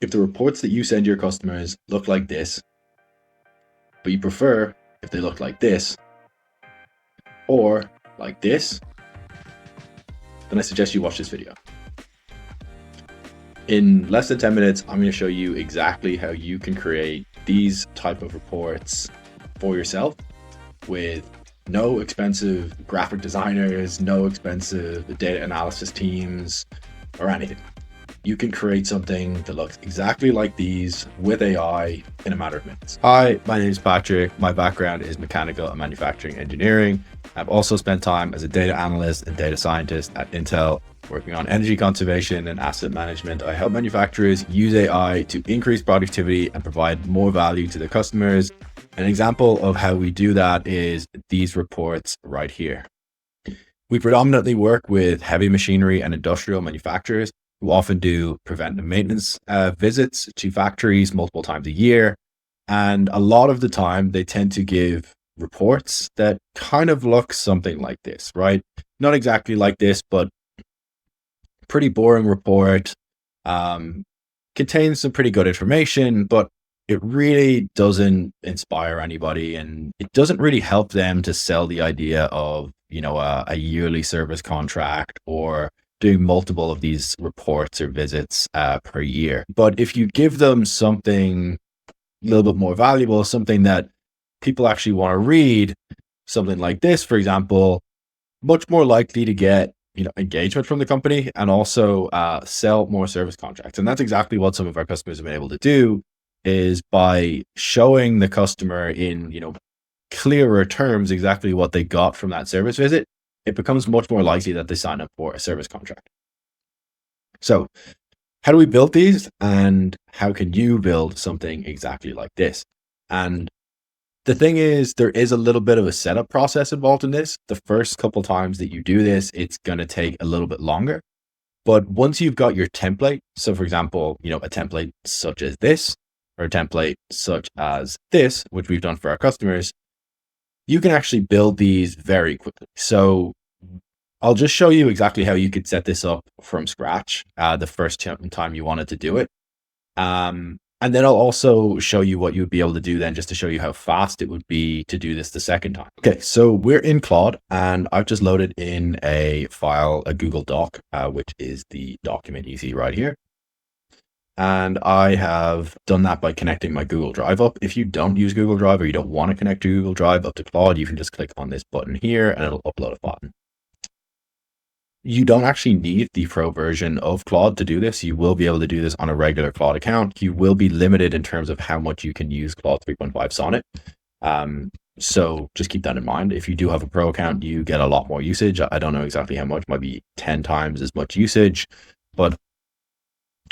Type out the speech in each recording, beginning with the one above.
if the reports that you send your customers look like this, but you prefer if they look like this or like this, then I suggest you watch this video. In less than 10 minutes, I'm going to show you exactly how you can create these type of reports for yourself with no expensive graphic designers, no expensive data analysis teams, or anything. You can create something that looks exactly like these with AI in a matter of minutes. Hi, my name is Patrick. My background is mechanical and manufacturing engineering. I've also spent time as a data analyst and data scientist at Intel, working on energy conservation and asset management. I help manufacturers use AI to increase productivity and provide more value to their customers. An example of how we do that is these reports right here. We predominantly work with heavy machinery and industrial manufacturers who often do preventive maintenance visits to factories multiple times a year. And a lot of the time they tend to give reports that kind of look something like this, right? Not exactly like this, but pretty boring report, contains some pretty good information, but it really doesn't inspire anybody, and it doesn't really help them to sell the idea of, a yearly service contract or doing multiple of these reports or visits per year. But if you give them something a little bit more valuable, something that people actually want to read, something like this, for example, much more likely to get engagement from the company and also sell more service contracts. And that's exactly what some of our customers have been able to do, is by showing the customer in clearer terms exactly what they got from that service visit. It becomes much more likely that they sign up for a service contract. So how do we build these, and how can you build something exactly like this? And the thing is, there is a little bit of a setup process involved in this. The first couple times that you do this, it's going to take a little bit longer. But once you've got your template, so for example, a template such as this, or a template such as this, which we've done for our customers, you can actually build these very quickly. So I'll just show you exactly how you could set this up from scratch the first time you wanted to do it. And then I'll also show you what you would be able to do then, just to show you how fast it would be to do this the second time. Okay, so we're in Claude, and I've just loaded in a file, a Google Doc, which is the document you see right here. And I have done that by connecting my Google Drive up. If you don't use Google Drive, or you don't want to connect to Google Drive up to Claude, you can just click on this button here and it'll upload a file. You don't actually need the pro version of Claude to do this. You will be able to do this on a regular Claude account. You will be limited in terms of how much you can use Claude 3.5 Sonnet. So just keep that in mind. If you do have a pro account, you get a lot more usage. I don't know exactly how much, might be 10 times as much usage. But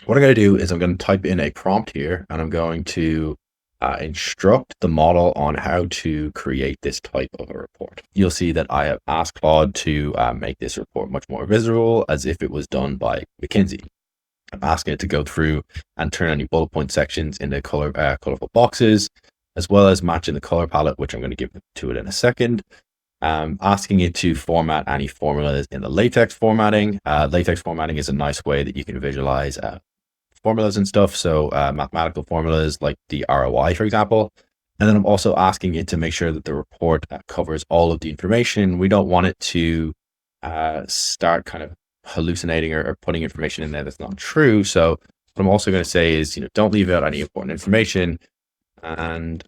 what I'm going to do is I'm going to type in a prompt here, and I'm going to instruct the model on how to create this type of a report. You'll see that I have asked Claude to make this report much more visible, as if it was done by McKinsey. I'm asking it to go through and turn any bullet point sections into colorful boxes, as well as matching the color palette, which I'm going to give to it in a second. Asking it to format any formulas in the LaTeX formatting. LaTeX formatting is a nice way that you can visualize formulas and stuff. So mathematical formulas like the ROI, for example. And then I'm also asking it to make sure that the report covers all of the information. We don't want it to start kind of hallucinating or putting information in there that's not true. So what I'm also going to say is, don't leave out any important information, and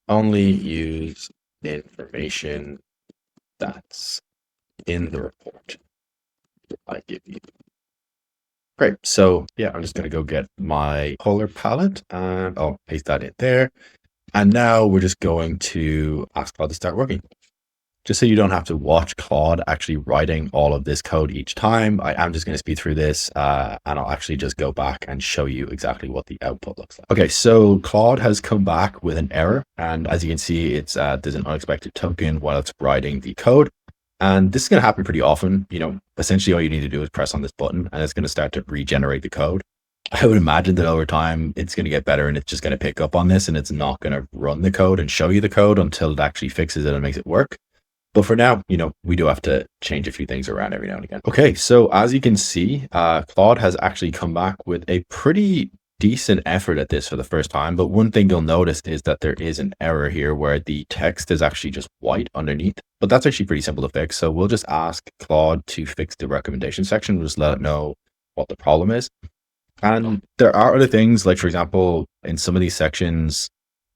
only use information that's in the report I give you. Great. So yeah, I'm just going to go get my color palette and I'll paste that in there. And now we're just going to ask Claude to start working. Just so you don't have to watch Claude actually writing all of this code each time, I am just going to speed through this and I'll actually just go back and show you exactly what the output looks like. Okay, so Claude has come back with an error. And as you can see, it's there's an unexpected token while it's writing the code. And this is going to happen pretty often. Essentially all you need to do is press on this button and it's going to start to regenerate the code. I would imagine that over time, it's going to get better and it's just going to pick up on this, and it's not going to run the code and show you the code until it actually fixes it and makes it work. But for now, we do have to change a few things around every now and again. Okay, so as you can see, Claude has actually come back with a pretty decent effort at this for the first time, but one thing you'll notice is that there is an error here where the text is actually just white underneath, but that's actually pretty simple to fix. So we'll just ask Claude to fix the recommendation section. We'll just let it know what the problem is. And there are other things, like for example, in some of these sections,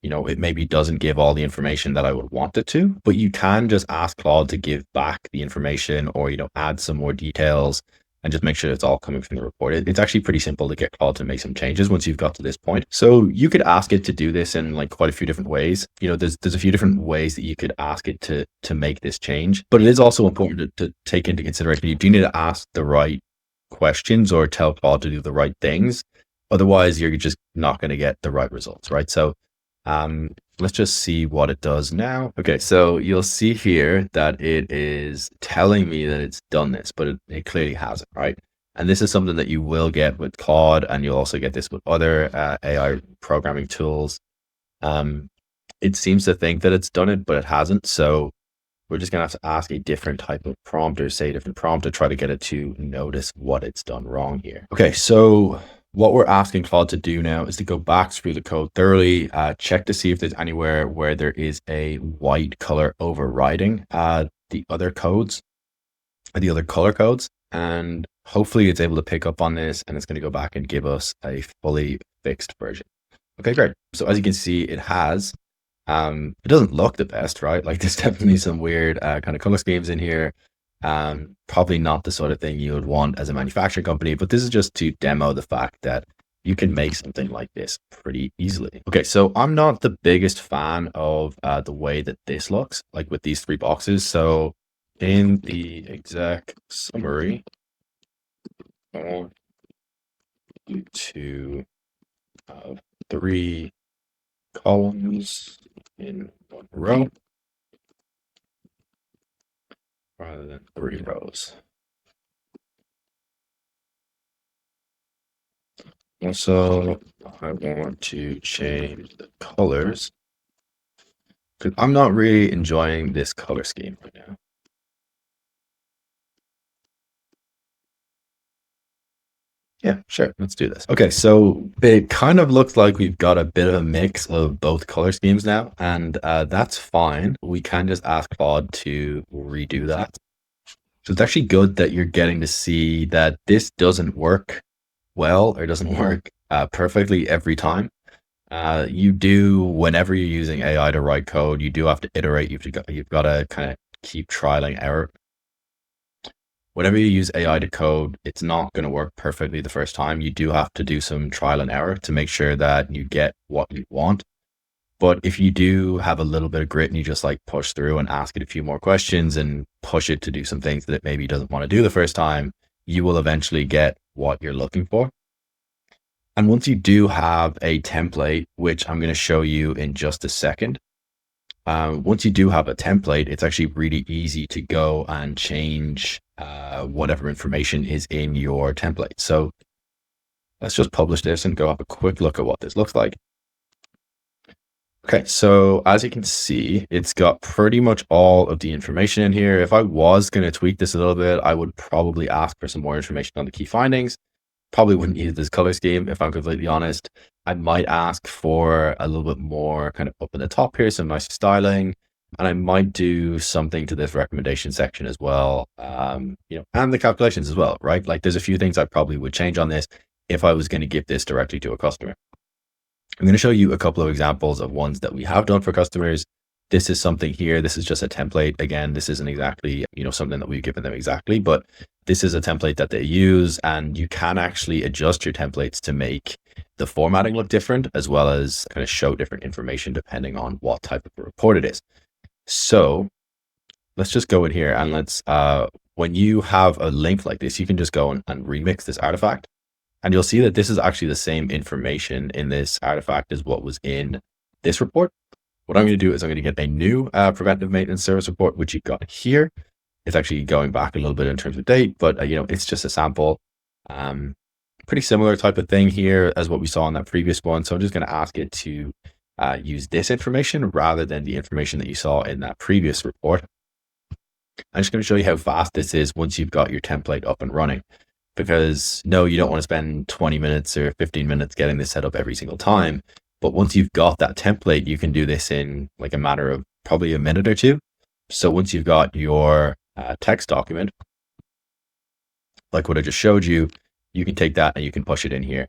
it maybe doesn't give all the information that I would want it to, but you can just ask Claude to give back the information or, add some more details and just make sure it's all coming from the report. It's actually pretty simple to get Claude to make some changes once you've got to this point. So you could ask it to do this in like quite a few different ways. There's a few different ways that you could ask it to make this change, but it is also important to take into consideration. You do need to ask the right questions or tell Claude to do the right things. Otherwise, you're just not going to get the right results, right? So let's just see what it does now. Okay, so you'll see here that it is telling me that it's done this, but it clearly hasn't, right? And this is something that you will get with Claude, and you'll also get this with other AI programming tools. It seems to think that it's done it, but it hasn't. So we're just going to have to ask a different type of prompt or say a different prompt to try to get it to notice what it's done wrong here. Okay, so what we're asking Claude to do now is to go back through the code thoroughly, check to see if there's anywhere where there is a white color overriding the other codes, the other color codes, and hopefully it's able to pick up on this, and it's going to go back and give us a fully fixed version. Okay, great. So as you can see, it has. It doesn't look the best, right? Like there's definitely some weird kind of color schemes in here. Probably not the sort of thing you would want as a manufacturing company, but this is just to demo the fact that you can make something like this pretty easily. Okay, so I'm not the biggest fan of the way that this looks, like with these three boxes. So in the exec summary, I want you to have 3 columns in 1 row rather than 3 rows. Also, I want to change the colors because I'm not really enjoying this color scheme right now. Yeah, sure. Let's do this. Okay, so it kind of looks like we've got a bit of a mix of both color schemes now, and that's fine. We can just ask Claude to redo that. So it's actually good that you're getting to see that this doesn't work well or doesn't work perfectly every time. You do, whenever you're using AI to write code, you do have to iterate. You've got to kind of keep trialing error. Whenever you use AI to code, it's not going to work perfectly the first time. You do have to do some trial and error to make sure that you get what you want. But if you do have a little bit of grit and you just like push through and ask it a few more questions and push it to do some things that it maybe doesn't want to do the first time, you will eventually get what you're looking for. And once you do have a template, which I'm going to show you in just a second, once you do have a template, it's actually really easy to go and change whatever information is in your template. So let's just publish this and go have a quick look at what this looks like. Okay, so as you can see, it's got pretty much all of the information in here. If I was going to tweak this a little bit, I would probably ask for some more information on the key findings. Probably wouldn't use this color scheme, if I'm completely honest. I might ask for a little bit more kind of up in the top here, some nice styling, and I might do something to this recommendation section as well, and the calculations as well, right? Like there's a few things I probably would change on this if I was going to give this directly to a customer. I'm going to show you a couple of examples of ones that we have done for customers. This is something here. This is just a template. Again, this isn't exactly, something that we've given them exactly, but this is a template that they use, and you can actually adjust your templates to make the formatting look different, as well as kind of show different information depending on what type of report it is. So let's just go in here and let's, when you have a link like this, you can just go and remix this artifact. And you'll see that this is actually the same information in this artifact as what was in this report. What I'm going to do is I'm going to get a new preventive maintenance service report, which you got here. It's actually going back a little bit in terms of date, but it's just a sample. Pretty similar type of thing here as what we saw in that previous one. So I'm just going to ask it to use this information rather than the information that you saw in that previous report. I'm just going to show you how fast this is once you've got your template up and running. because no, you don't want to spend 20 minutes or 15 minutes getting this set up every single time. But once you've got that template, you can do this in like a matter of probably a minute or two. So once you've got your text document, like what I just showed you, you can take that and you can push it in here.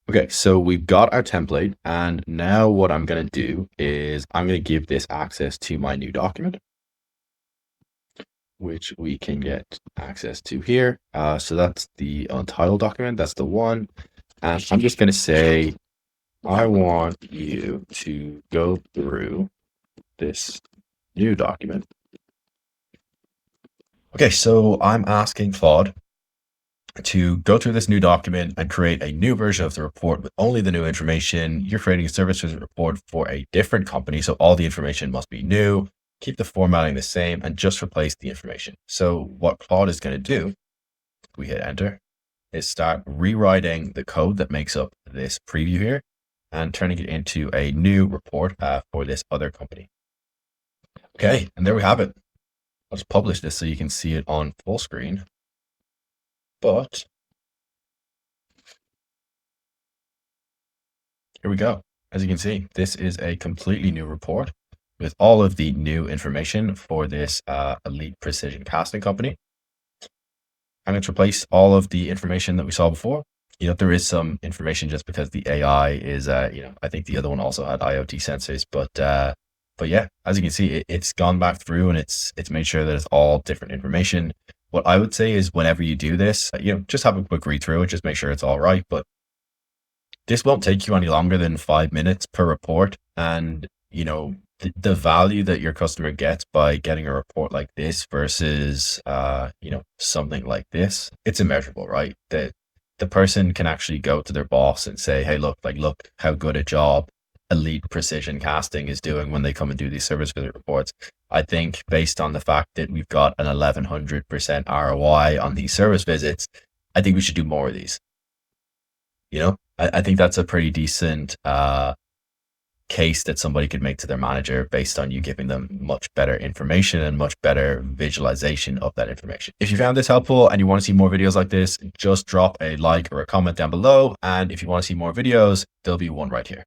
Okay, so we've got our template, and now what I'm going to do is I'm going to give this access to my new document, which we can get access to here. So that's the untitled document. That's the one. And I'm just going to say, I want you to go through this new document. Okay, so I'm asking Claude to go through this new document and create a new version of the report with only the new information. You're creating a service visit report for a different company, so all the information must be new. Keep the formatting the same and just replace the information. So what Claude is going to do, we hit enter, is start rewriting the code that makes up this preview here and turning it into a new report for this other company. Okay, and there we have it. I'll just publish this so you can see it on full screen. But here we go. As you can see, this is a completely new report with all of the new information for this elite precision casting company. I'm going to replace all of the information that we saw before. There is some information just because the AI is, I think the other one also had IoT sensors, but yeah, as you can see, it's gone back through and it's made sure that it's all different information. What I would say is whenever you do this, just have a quick read through and just make sure it's all right. But this won't take you any longer than 5 minutes per report. And, the value that your customer gets by getting a report like this versus, something like this, it's immeasurable, right? The person can actually go to their boss and say, hey, look how good a job elite precision casting is doing when they come and do these service visit reports. I think based on the fact that we've got an 1100% ROI on these service visits, I think we should do more of these. I think that's a pretty decent case that somebody could make to their manager based on you giving them much better information and much better visualization of that information. If you found this helpful and you want to see more videos like this, just drop a like or a comment down below. And if you want to see more videos, there'll be one right here.